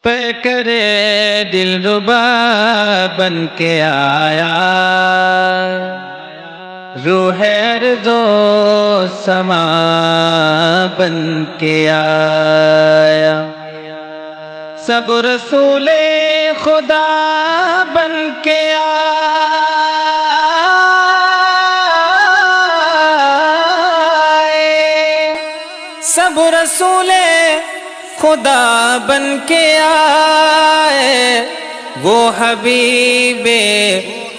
پہ کرے دلربا بن کے آیا، روح ارض و سما بن کے آیا، سب رسول خدا بن کے آئے، سب رسول خدا بن کے آئے، وہ حبیب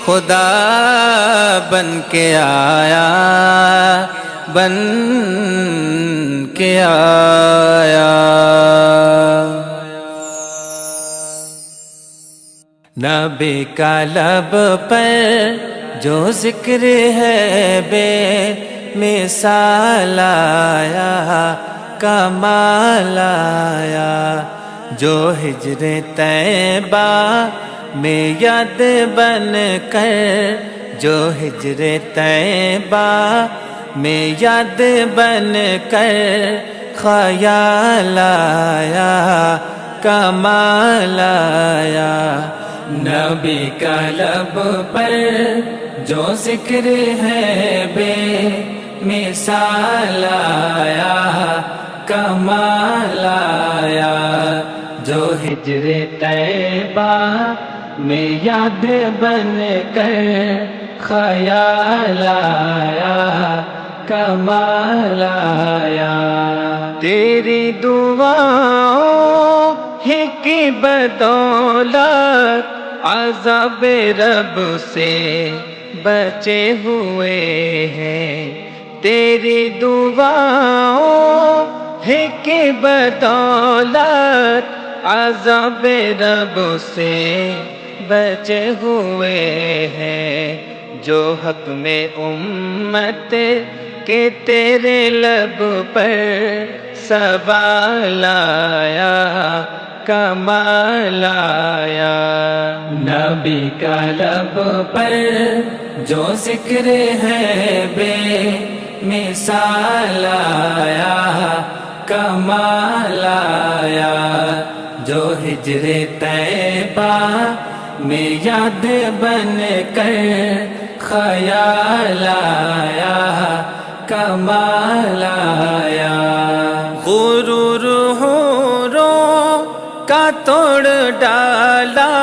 خدا بن کے آیا، بن کے آیا۔ نبی کا لب پر جو ذکر ہے بے مثال آیا، کمال آیا، جو ہجر طیبہ میں یاد بن کر، جو ہجر طیبہ میں یاد بن کر خیال آیا، کمال آیا۔ نبی کا لب پر جو ذکر ہے بے مثال آیا، کمال آیا، جو ہجر طیبہ میں یاد بن کر خیال آیا، کمال آیا۔ تیری دعاؤں ہی کی بدولت عذاب رب سے بچے ہوئے ہیں، تیری دعاؤں ہی کی بدولت عذاب رب سے بچے ہوئے ہیں، جو حق میں امت کہ تیرے لب پر سوال آیا، کمال آیا۔ نبی کا لب پر جو ذکر ہے بے مثال آیا، کمال آیا، جو ہجر طیبہ میں یاد بن کر خیال آیا، کمال آیا۔ غرور حوروں کا توڑ ڈالا،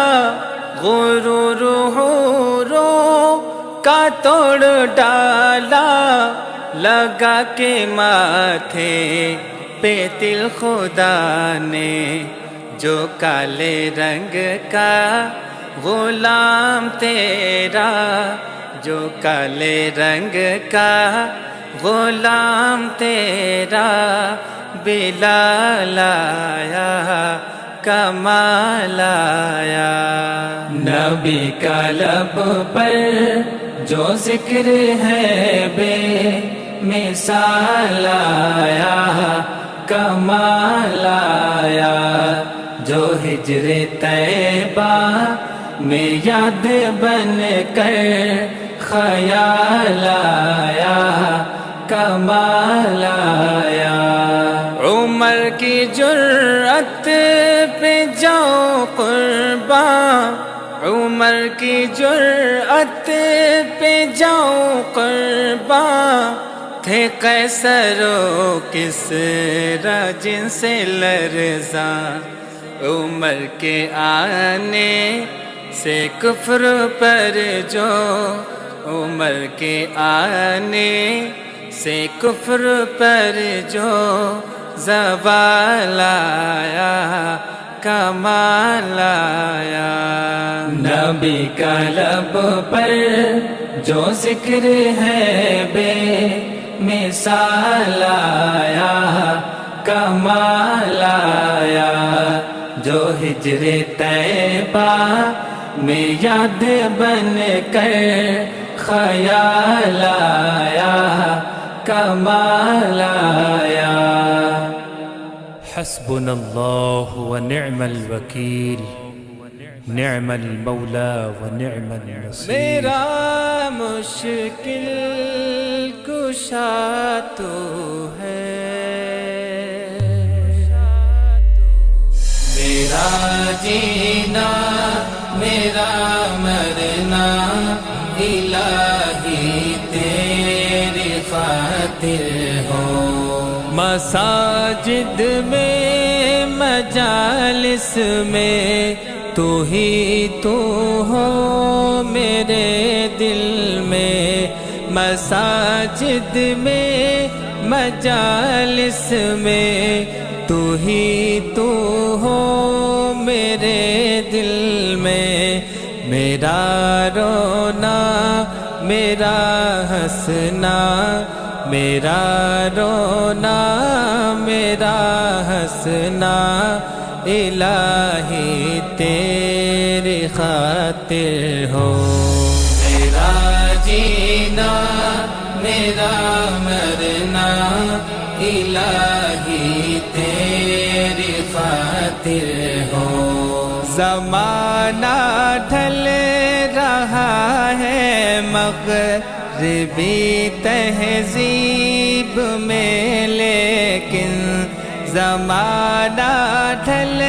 غرور حوروں کا توڑ ڈالا، لگا کے ماتھے پہ تل خدا نے، جو کالے رنگ کا غلام تیرا، جو کالے رنگ کا غلام تیرا، بلال آیا، کمال آیا۔ نبی کا لب پر جو ذکر ہے بے مثال آیا، کمال آیا، جو ہجر طیبہ میں یاد بن کر خیال آیا، کمال آیا۔ عمر کی جرأت پہ جاؤ قربان، عمر کی جرأت پہ جاؤ قربان، تھے قیصر و کسریٰ جن سے لرزاں، عمر کے آنے سے کفر پر جو، عمر کے آنے سے کفر پر جو زوال آیا، کمال آیا۔ نبی کا لب پر جو ذکر ہے بے مثال آیا، کمال آیا، جو ہجر طیبہ میں یاد بن کر خیال آیا، کمال آیا۔ حسبنا اللہ ونعم الوکیل، نعم المولا ونعم النصیر۔ میرا مشکل کشا تو ہے، میرا جینا میرا مرنا الہی تیری خاطر ہو۔ مساجد میں مجالس میں تو ہی تو ہو میرے دل میں، مساجد میں مجالس میں تو ہی تو ہو میرے دل میں، میرا رونا میرا ہنسنا، میرا رونا میرا ہنسنا الہی تیری خاطر ہو۔ میرا جینا میرا مرنا الہی تیری خاطر ہو۔ زمانہ ڈھل رہا ہے مغربی تہذیب میں، لیکن زمانہ ڈھل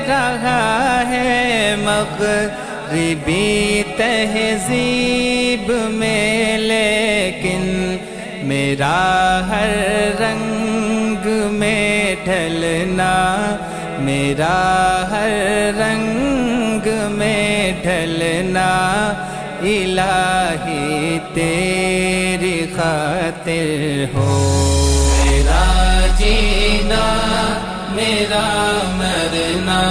رہا ہے مغربی تہذیب میں، لیکن میرا ہر رنگ میں ڈھلنا، میرا ہر رنگ میں ڈھلنا الہی تیری خاطر ہو۔ میرا جینا میرا مرنا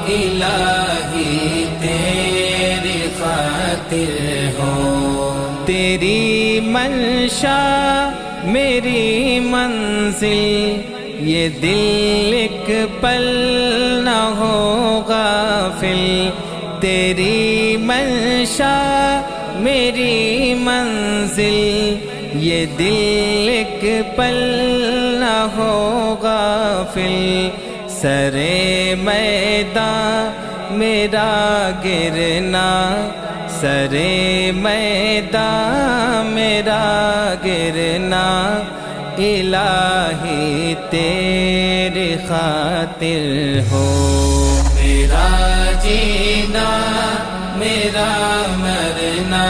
الہی تیری خاطر ہو۔ تیری منشا میری منزل، یہ دل ایک پل نہ ہو غافل، تیری منشا میری منزل، یہ دل ایک پل نہ ہو غافل، سرے میدان میرا گرنا، سرے میدان میرا گرنا الہی تیری خاطر ہو۔ میرا جینا میرا مرنا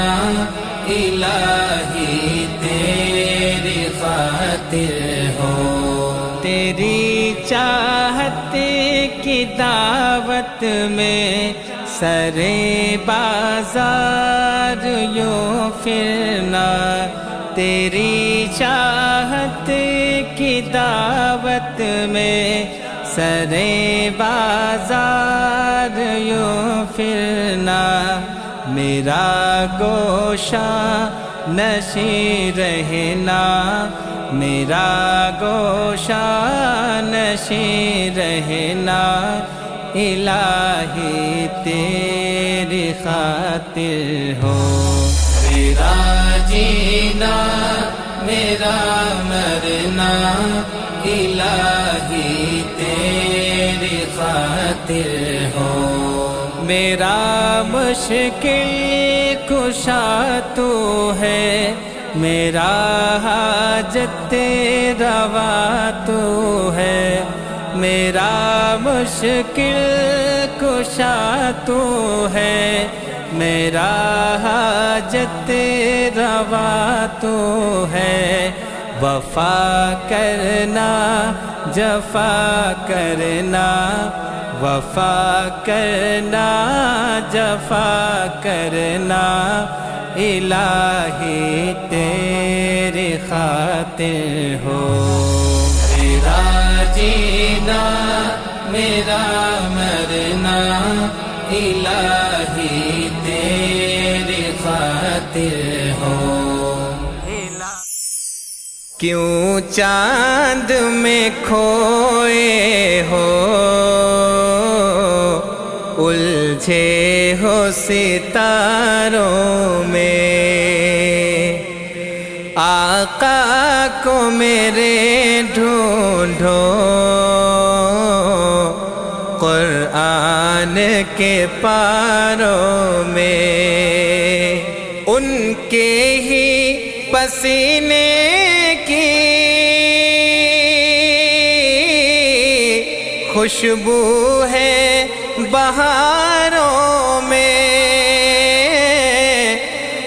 الہی تیری خاطر ہو۔ تیری چاہت کی دعوت میں سرے بازار یوں پھرنا، تیری چاہت کی دعوت میں سرے بازار یوں پھرنا، میرا گوشہ نشیں رہنا، میرا گوشہ نشیں رہنا الہی تیری خاطر ہو۔ میرا جینا میرا مرنا الہی تیری خاطر ہو۔ میرا مشکل کشا تو ہے، میرا حاجت روا تو ہے، میرا مشکل کشا تو ہے، میرا حاجت روا تو ہے، وفا کرنا جفا کرنا، وفا کرنا جفا کرنا الہی تیری خاطر ہو۔ میرا جینا میرا مرنا الہی تیری خاطر ہو۔ کیوں چاند میں کھوئے ہو، الجھے ہو ستاروں میں، آقا کو میرے ڈھونڈو قرآن کے پاروں میں، ان کے ہی پسینے کی خوشبو ہے بہاروں میں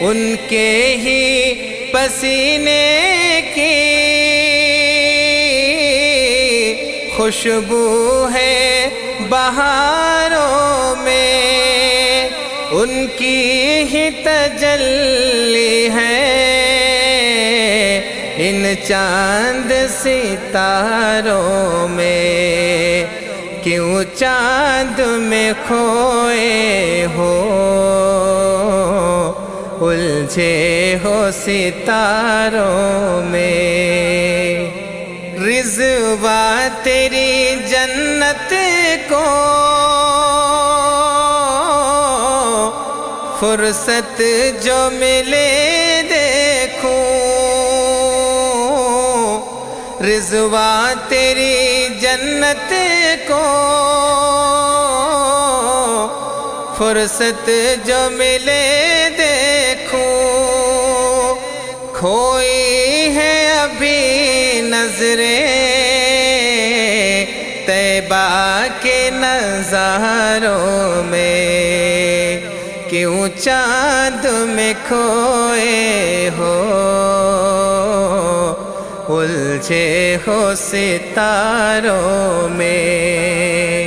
ان کے ہی پسینے کی خوشبو ہے بہاروں میں، ان کی ہی تجلی ہے ان چاند ستاروں میں۔ کیوں چاند میں کھوئے ہو، الجھے ہو ستاروں میں؟ رضوا تیری جنت کو فرصت جو ملے دیکھوں، رضوا تیری جنت کو فرصت جو ملے دیکھوں۔ کھوئی ہے ابھی نظریں طیبہ کے نظاروں میں، کیوں چاند میں کھوئے ہو، الجھے ہو ستاروں میں؟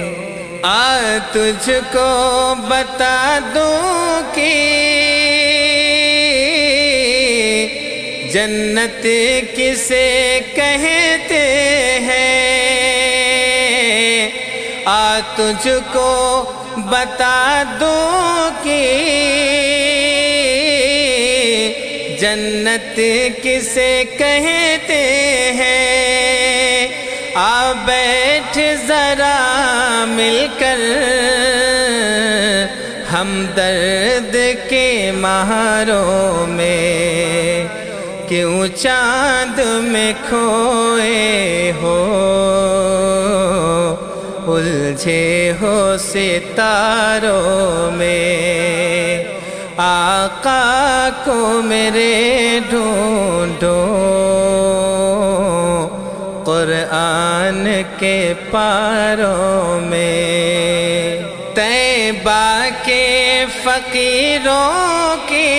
آ تجھ کو بتا دوں کہ جنت کسے کہتے ہیں، آ تجھ کو بتا دوں کہ جنت کسے کہتے ہیں۔ آ بیٹھ ذرا مل کر ہم درد کے مہاروں میں، کیوں چاند میں کھوئے ہو، الجھے ہو ستاروں میں؟ آقا کو میرے ڈھونڈو قرآن کے پاروں میں، طیبہ کے فقیروں کی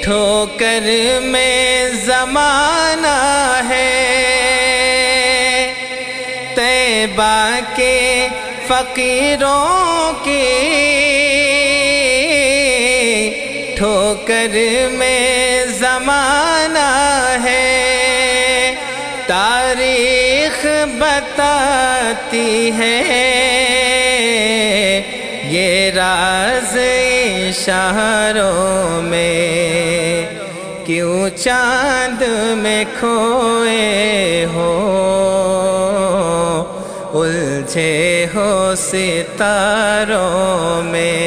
ٹھوکر میں زمانہ ہے، طیبہ کے فقیروں کی ٹھوکر میں زمانہ ہے۔ تاریخ بتاتی ہے یہ راز اشاروں میں، کیوں چاند میں کھوئے ہو، الجھے ہو ستاروں میں؟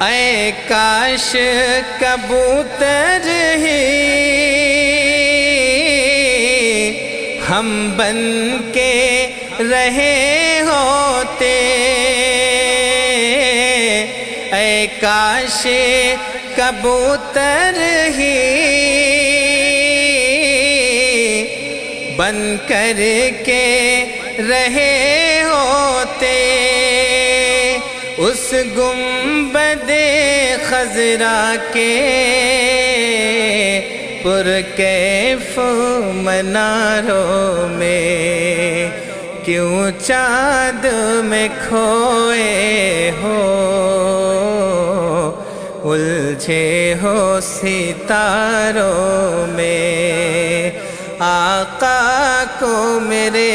اے کاش کبوتر ہی ہم بن کے رہے ہوتے، اے کاش کبوتر ہی بن کر کے رہے ہوتے، اس گنبد خضرا کے پرکیف مناروں میں، کیوں چاند میں کھوئے ہو، الجھے ہو ستاروں میں؟ آقا کو میرے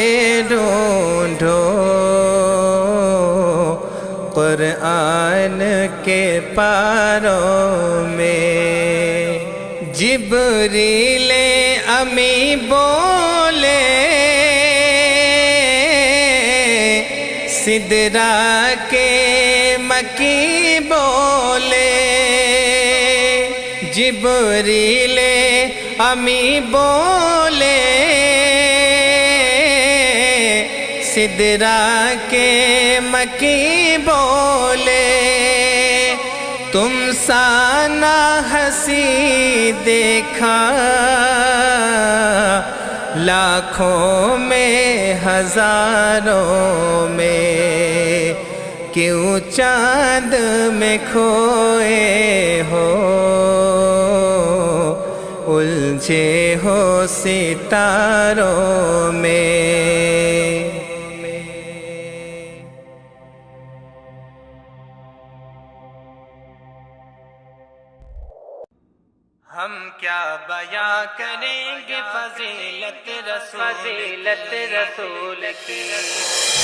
ڈھونڈو قرآن کے پاروں میں۔ جبریل امی بولے سدرا کے مکی بولے، جبریل امی بولے سدرا کے مکی بولے، تم سانا ہنسی دیکھا لاکھوں میں ہزاروں میں کیوں چاند میں کھوئے ہو، الجھے ہو ستاروں میں۔ ہم کیا بیاں کریں گے فضیلت رسول کی،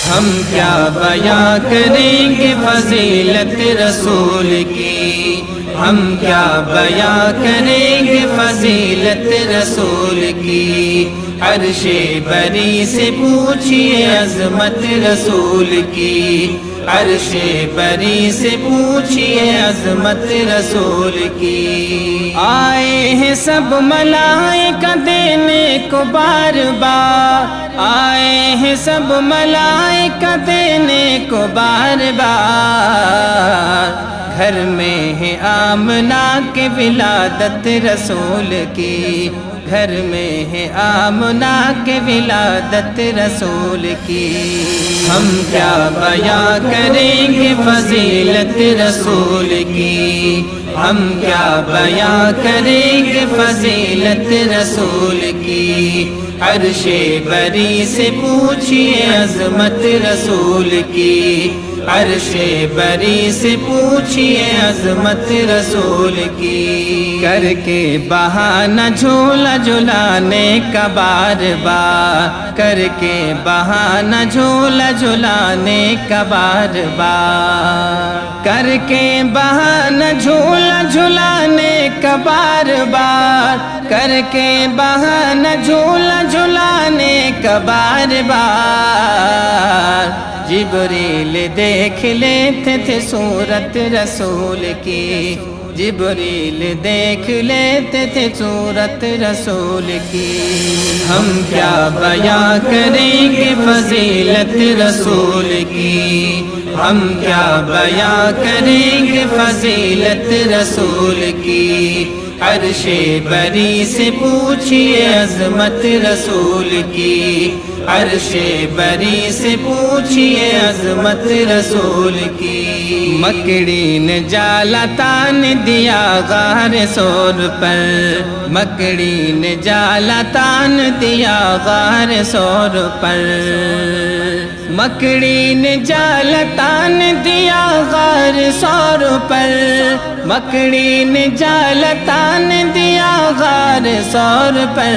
ہم کیا بیاں کریں گے فضیلت رسول کی، ہم کیا بیاں کریں گے فضیلت رسول کی۔ عرش بری سے پوچھئے عظمت رسول کی، عرش بری سے پوچھئے عظمت رسول کی۔ آئے ہیں سب ملائکہ دینے کو بار بار، آئے ہیں سب ملائکہ دینے کو بار بار، گھر میں ہے آمنہ کی ولادت رسول کی، گھر میں ہے آمنہ کی ولادت رسول کی۔ ہم کیا بیاں کریں گے فضیلت رسول کی، ہم کیا بیاں کریں گے فضیلت رسول کی۔ عرش بری سے پوچھئے عظمت رسول کی، عرش بری سے پوچھئے عظمت رسول کی۔ کر کے بہانہ جھولا جھلانے کا بار بار، کر کے بہانہ جھولا جھلانے کا بار بار، کر کے بہانہ جھولا جھلانے کا بار بار، کر کے بہانہ جھولا جھلانے کا بار بار۔ جبریل دیکھ لیتے تھے صورت رسول کی، جبریل دیکھ لیتے تھے صورت رسول کی۔ ہم کیا بیاں کریں گے فضیلت رسول کی، ہم کیا بیاں کریں گے فضیلت رسول کی۔ عرش بری سے پوچھئے عظمت رسول کی، عرش بری سے پوچھئے عظمت رسول کی۔ مکڑی نے جالا تان دیا غار سور پر، مکڑی نے جالا تان دیا غار سور پر، مکڑی نے جالا تان دیا غار سور پر، مکڑی نے جالا تان دیا غار سور پر۔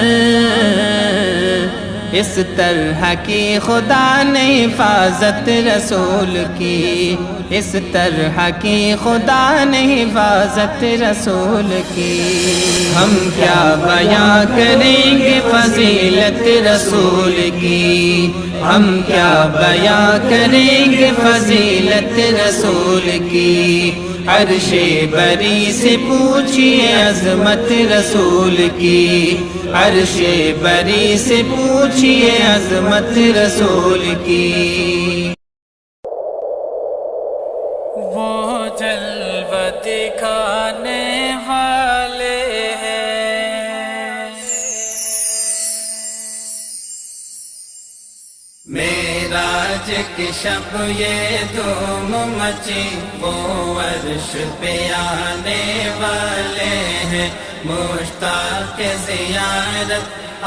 اس طرح کی خدا نے حفاظت رسول کی، اس طرح کی خدا نے حفاظت رسول کی۔ ہم کیا بیاں کریں گے فضیلت رسول کی، ہم کیا بیاں کریں گے فضیلت رسول کی۔ عرش بری سے پوچھئے عظمت رسول کی، عرش بری سے پوچھئے عظمت رسول کی۔ وہ جلوہ دکھانے والے ہیں، معراج کی شب یہ دھوم مچی، وہ عرش پہ آنے والے ہیں، مشتاق زیارت آ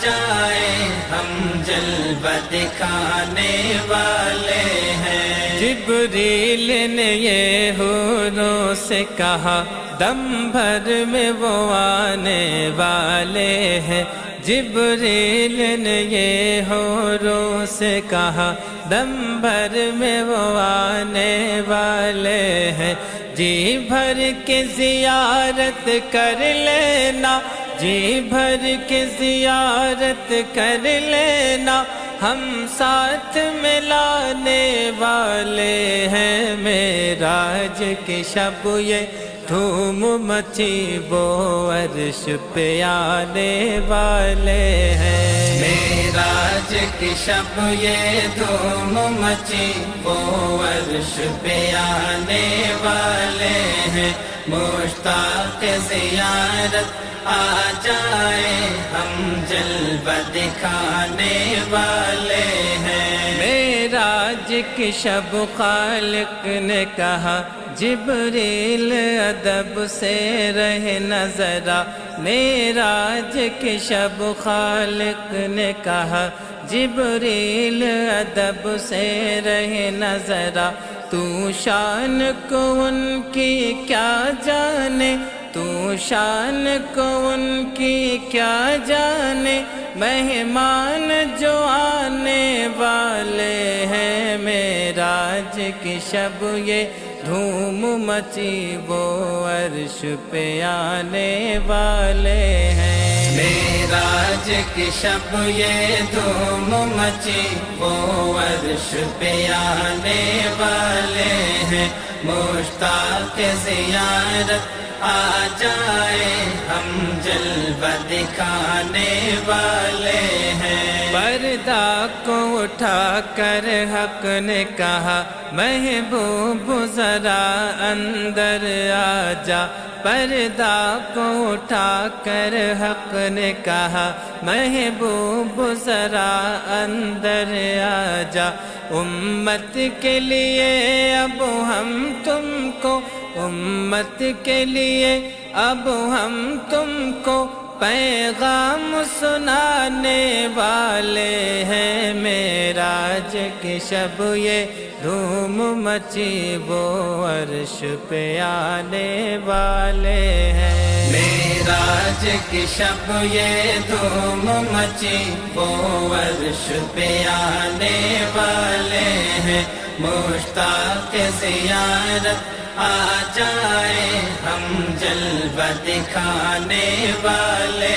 جائے، ہم جلوہ دکھانے والے ہیں۔ جبریل نے یہ حوروں سے کہا، دم بھر میں وہ آنے والے ہیں، جبریل نے یہ حوروں سے کہا، دم بھر میں وہ آنے والے ہیں، جی بھر کے زیارت کر لینا، جی بھر کے زیارت کر لینا، ہم ساتھ میں لانے والے ہیں، معراج کی شب یہ دھوم مچی، وہ عرش پہ آنے والے ہیں۔ معراج کی شب یہ دھوم مچی، وہ عرش پہ آنے والے ہیں، مشتاق زیارت آ جائے ہم جلوہ دکھانے والے ہیں۔ معراج کی شب خالق نے کہا جبریل ادب سے رہنا ذرا، معراج کی شب خالق نے کہا جبریل ادب سے رہنا ذرا، تو شان کو ان کی کیا جانے، تو شان کو ان کی کیا جانے، مہمان جو آنے والے ہیں۔ معراج کی شب یہ دھوم مچی وہ عرش پہ آنے والے ہیں۔ معراج کی شب یہ دھوم مچی وہ عرش پہ آنے والے ہیں۔ مشتاق زیارت آ جائے ہم جلوہ دکھانے والے ہیں۔ پردہ کو اٹھا کر حق نے کہا محبوب ذرا اندر آ جا، پردہ کو اٹھا کر حق نے کہا محبوب ذرا اندر آ جا، امت کے لیے اب ہم تم کو، امت کے لیے اب ہم تم کو پیغام سنانے والے ہیں۔ معراج کی شب یہ دھوم مچی وہ عرش پہ آنے والے ہیں۔ معراج کی شب یہ دھوم مچی وہ عرش پہ آنے والے ہیں۔ مشتاق زیارت آ جائے ہم جلوہ دکھانے والے